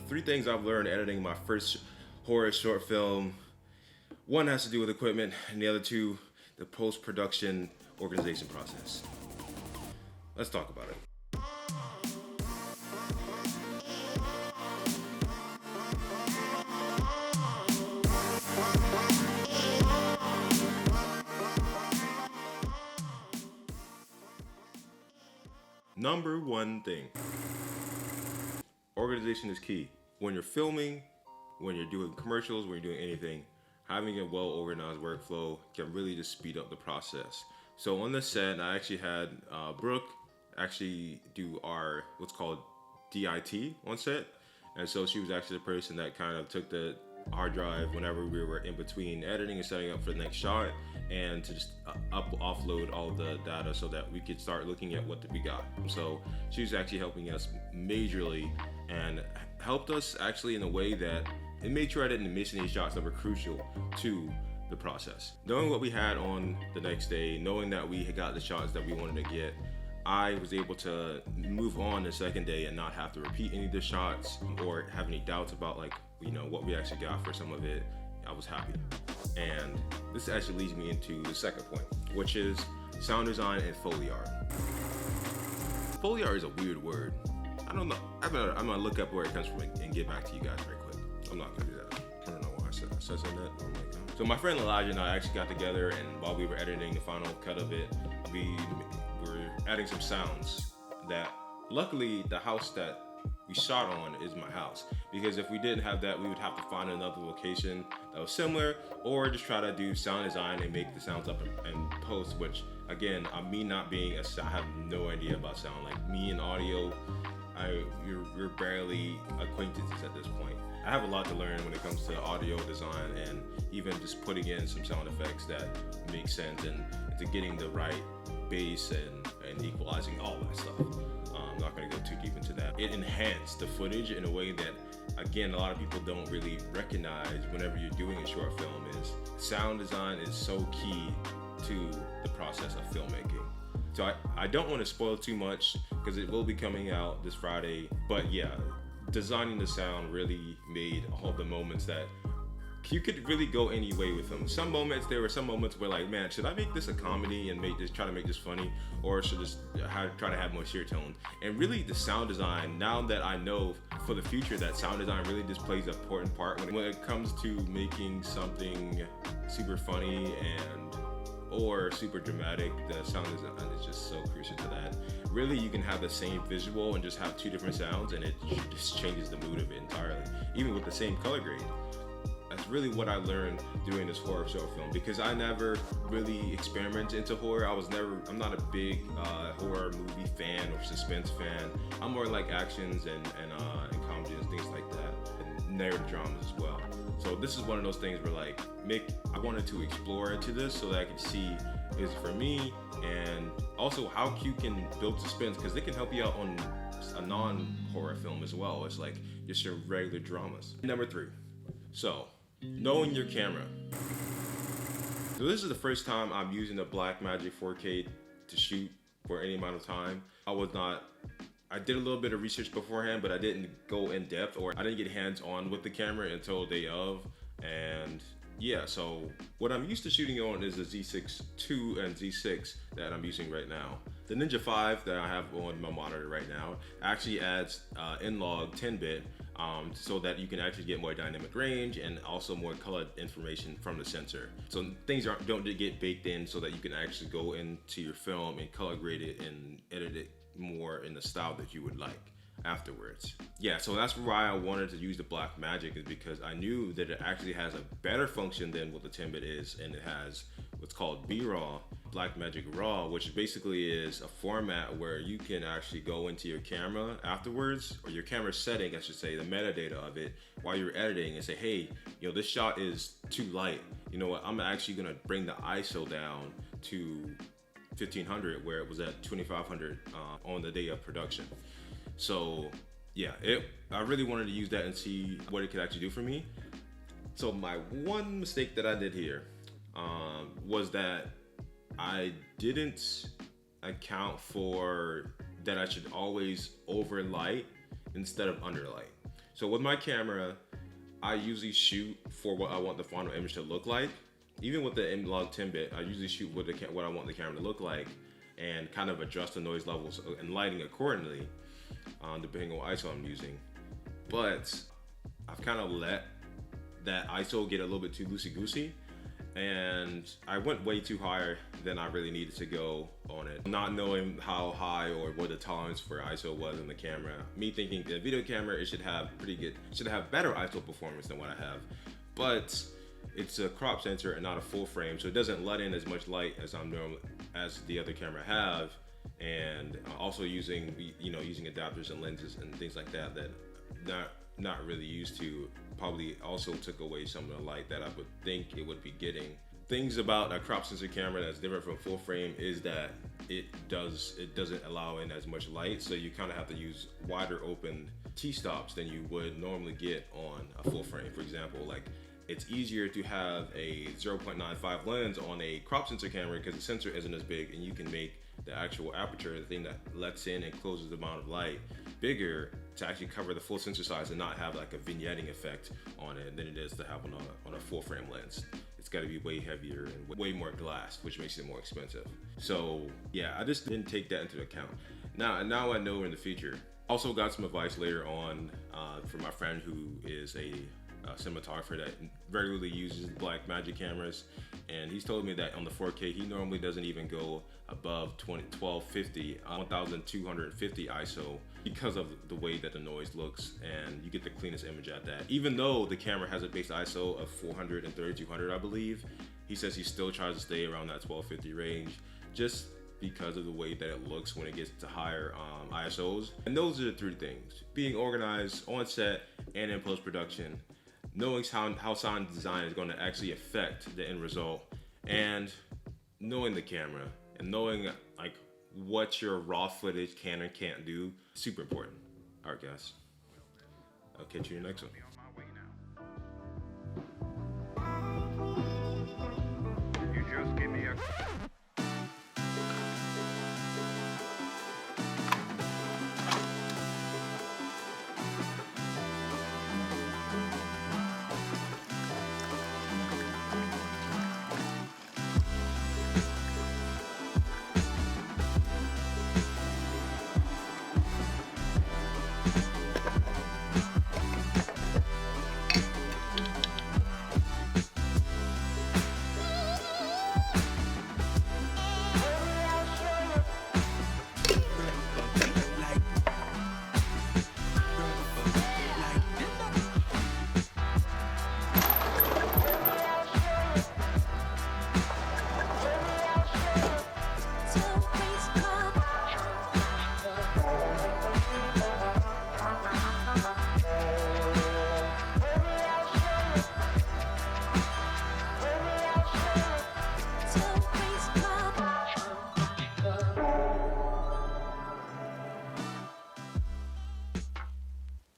Three things I've learned editing my first horror short film. One has to do with equipment, and the other two, the post-production organization process. Let's talk about it. Number one thing. Organization is key. When you're filming, when you're doing commercials, when you're doing anything, having a well-organized workflow can really just speed up the process. So on the set, I actually had Brooke actually do our what's called DIT on set. And so she was actually the person that kind of took the hard drive whenever we were in between editing and setting up for the next shot, and to just offload all of the data so that we could start looking at what we got. So she was actually helping us majorly and helped us actually in a way that it made sure I didn't miss any shots that were crucial to the process. Knowing what we had on the next day, knowing that we had got the shots that we wanted to get, I was able to move on the second day and not have to repeat any of the shots or have any doubts about what we actually got for some of it. I was happy. And this actually leads me into the second point, which is sound design and Foley art. Foley art is a weird word. I don't know. I'm gonna look up where it comes from and get back to you guys very quick. I'm not gonna do that. I don't know why I said that. Oh my God. So my friend Elijah and I actually got together, and while we were editing the final cut of it, we were adding some sounds that luckily the house that we shot on is my house, because if we didn't have that, we would have to find another location that was similar, or just try to do sound design and make the sounds up in post, which again, me not being I have no idea about sound. Like me and audio, we're barely acquaintances at this point. I have a lot to learn when it comes to audio design and even just putting in some sound effects that make sense and to getting the right bass and equalizing all that stuff. I'm not going to go too deep into that. It enhanced the footage in a way that, again, a lot of people don't really recognize whenever you're doing a short film. Is sound design is so key to the process of filmmaking. So I don't want to spoil too much because it will be coming out this Friday. But yeah, designing the sound really made all the moments that you could really go any way with them. There were some moments where like, man, should I make this a comedy and try to make this funny, or should just try to have more sheer tone? And really the sound design, now that I know for the future that sound design really just plays an important part when it comes to making something super funny or super dramatic. The sound design is just so crucial to that. Really, you can have the same visual and just have two different sounds, and it just changes the mood of it entirely, even with the same color grade. That's really what I learned doing this horror short film, because I never really experimented into horror. I'm not a big horror movie fan or suspense fan. I'm more like actions and comedy and things like that, and narrative dramas as well. So this is one of those things where like, I wanted to explore into this so that I could see is it for me, and also how you can build suspense, because they can help you out on a non-horror film as well. It's like just your regular dramas. Number 3. So, knowing your camera. So this is the first time I'm using the Blackmagic 4K to shoot for any amount of time. I did a little bit of research beforehand, but I didn't go in depth, or I didn't get hands-on with the camera until day of. And yeah, so what I'm used to shooting on is the Z6 II and Z6 that I'm using right now. The Ninja 5 that I have on my monitor right now actually adds in-log 10-bit, so that you can actually get more dynamic range and also more color information from the sensor. So things don't get baked in, so that you can actually go into your film and color grade it and edit it more in the style that you would like afterwards. Yeah, so that's why I wanted to use the Blackmagic, is because I knew that it actually has a better function than what the 10-bit is, and it has what's called B-RAW, Blackmagic RAW, which basically is a format where you can actually go into your camera afterwards, or your camera setting, I should say, the metadata of it while you're editing, and say, hey, this shot is too light. You know what, I'm actually gonna bring the ISO down to 1500 where it was at 2500 on the day of production. So yeah, I really wanted to use that and see what it could actually do for me. So my one mistake that I did here was that I didn't account for that I should always overlight instead of underlight. So with my camera, I usually shoot for what I want the final image to look like. Even with the M-Log 10-bit, I usually shoot with what I want the camera to look like and kind of adjust the noise levels and lighting accordingly, depending on what ISO I'm using. But I've kind of let that ISO get a little bit too loosey-goosey, and I went way too high than I really needed to go on it. Not knowing how high or what the tolerance for ISO was in the camera. Me thinking the video camera, it should have better ISO performance than what I have. But it's a crop sensor and not a full frame, so it doesn't let in as much light as the other camera have. And also using adapters and lenses and things like that not really used to, probably also took away some of the light that I would think it would be getting. Things about a crop sensor camera that's different from full frame is that it doesn't allow in as much light, so you kind of have to use wider open T-stops than you would normally get on a full frame. For example, like it's easier to have a 0.95 lens on a crop sensor camera because the sensor isn't as big, and you can make the actual aperture, the thing that lets in and closes the amount of light, bigger to actually cover the full sensor size and not have like a vignetting effect on it than it is to have on a full frame lens. It's got to be way heavier and way more glass, which makes it more expensive. So yeah, I just didn't take that into account. Now I know in the future. Also got some advice later on from my friend who is a cinematographer that regularly uses Blackmagic cameras, and he's told me that on the 4K he normally doesn't even go above 1250 1250 ISO because of the way that the noise looks, and you get the cleanest image at that. Even though the camera has a base ISO of 400 and 3200, I believe, he says he still tries to stay around that 1250 range just because of the way that it looks when it gets to higher ISOs. And those are the three things: being organized on set and in post-production, knowing how sound design is going to actually affect the end result, and knowing the camera and knowing like what your raw footage can and can't do. Super important. All right, guys, I'll catch you in the next one.